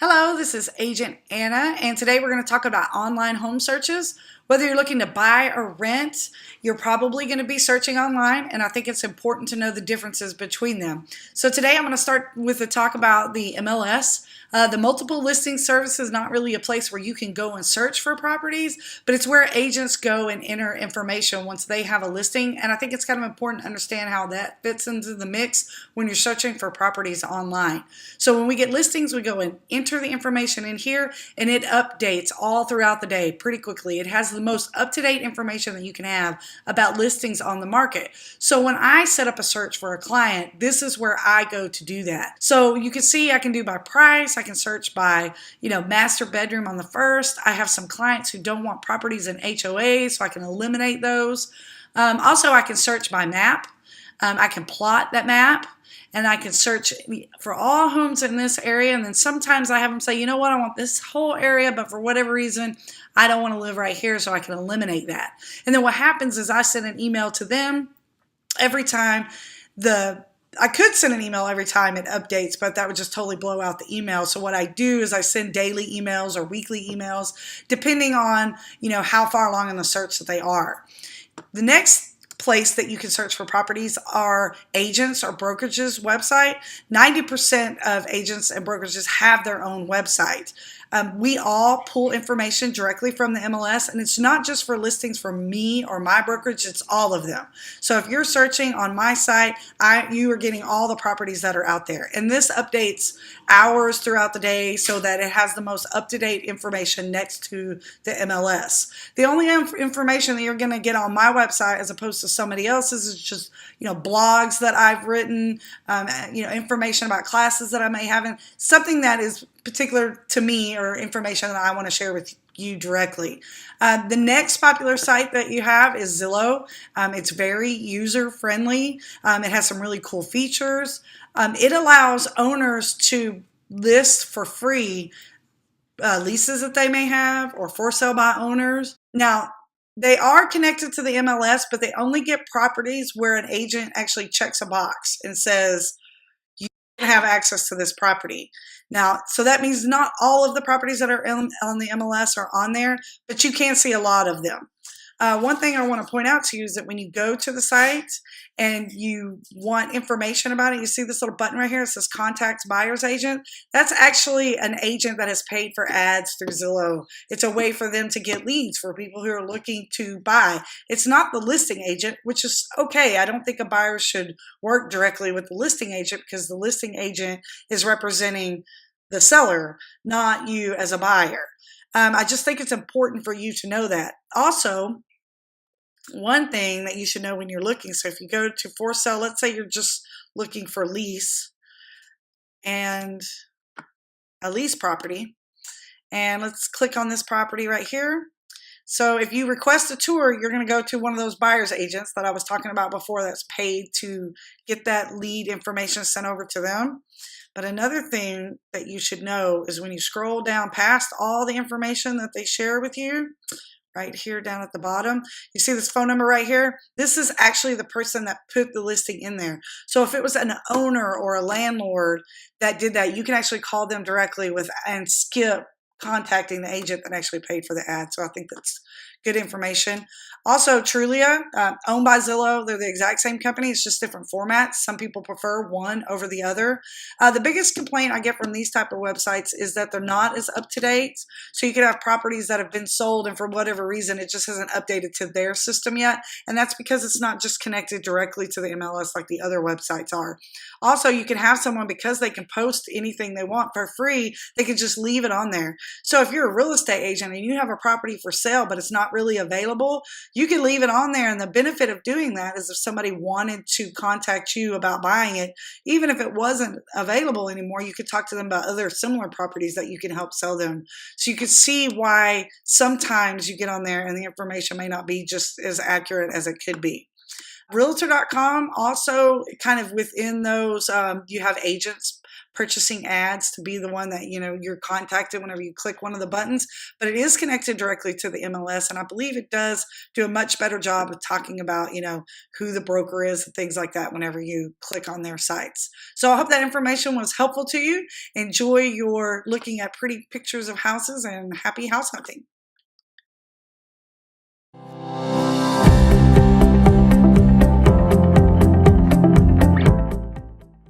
Hello, this is Agent Anna, and today we're going to talk about online home searches. Whether you're looking to buy or rent, you're probably going to be searching online, and I think it's important to know the differences between them. So today I'm going to start with a talk about the MLS. The multiple listing service is not really a place where you can go and search for properties, but it's where agents go and enter information once they have a listing, and I think it's kind of important to understand how that fits into the mix when you're searching for properties online. So when we get listings, we go and enter the information in here, and it updates all throughout the day pretty quickly. It has the most up-to-date information that you can have about listings on the market. So when I set up a search for a client, this is where I go to do that. So you can see I can do by price. I can search by, master bedroom on the first. I have some clients who don't want properties in HOAs, so I can eliminate those. Also, I can search by map. I can plot that map. And I can search for all homes in this area. And then sometimes I have them say, you know what, I want this whole area, but for whatever reason, I don't want to live right here, so I can eliminate that. And then what happens is I send an email to them every time I could send an email every time it updates, but that would just totally blow out the email. So what I do is I send daily emails or weekly emails, depending on, how far along in the search that they are. The next place that you can search for properties are agents or brokerages website. 90% of agents and brokerages have their own website. We all pull information directly from the MLS, and it's not just for listings for me or my brokerage, it's all of them. So if you're searching on my site, you are getting all the properties that are out there. And this updates hours throughout the day so that it has the most up-to-date information next to the MLS. The only information that you're going to get on my website as opposed to somebody else's is just, blogs that I've written, information about classes that I may have, and something that is particular to me or information that I want to share with you directly. The next popular site that you have is Zillow. It's very user friendly. It has some really cool features. It allows owners to list for free leases that they may have or for sale by owners. Now, they are connected to the MLS, but they only get properties where an agent actually checks a box and says, you have access to this property. Now, so that means not all of the properties that are on the MLS are on there, but you can see a lot of them. One thing I want to point out to you is that when you go to the site and you want information about it, you see this little button right here. It says Contact Buyer's Agent. That's actually an agent that has paid for ads through Zillow. It's a way for them to get leads for people who are looking to buy. It's not the listing agent, which is okay. I don't think a buyer should work directly with the listing agent because the listing agent is representing the seller, not you as a buyer. I just think it's important for you to know that. Also, one thing that you should know when you're looking, so if you go to for sale, let's say you're just looking for lease and a lease property, and let's click on this property right here. So if you request a tour, you're going to go to one of those buyer's agents that I was talking about before that's paid to get that lead information sent over to them. But another thing that you should know is when you scroll down past all the information that they share with you, right here down at the bottom, you see this phone number right here? This is actually the person that put the listing in there. So if it was an owner or a landlord that did that, you can actually call them directly and skip contacting the agent that actually paid for the ad. So I think that's good information. Also, Trulia, owned by Zillow, they're the exact same company. It's just different formats. Some people prefer one over the other. The biggest complaint I get from these type of websites is that they're not as up to date. So you could have properties that have been sold, and for whatever reason, it just hasn't updated to their system yet. And that's because it's not just connected directly to the MLS like the other websites are. Also, you can have someone, because they can post anything they want for free, they can just leave it on there. So if you're a real estate agent and you have a property for sale, but it's not really available, you can leave it on there. And the benefit of doing that is if somebody wanted to contact you about buying it, even if it wasn't available anymore, you could talk to them about other similar properties that you can help sell them. So you can see why sometimes you get on there and the information may not be just as accurate as it could be. Realtor.com also kind of within those, you have agents purchasing ads to be the one that, you're contacted whenever you click one of the buttons, but it is connected directly to the MLS. And I believe it does do a much better job of talking about, who the broker is and things like that whenever you click on their sites. So I hope that information was helpful to you. Enjoy your looking at pretty pictures of houses, and happy house hunting.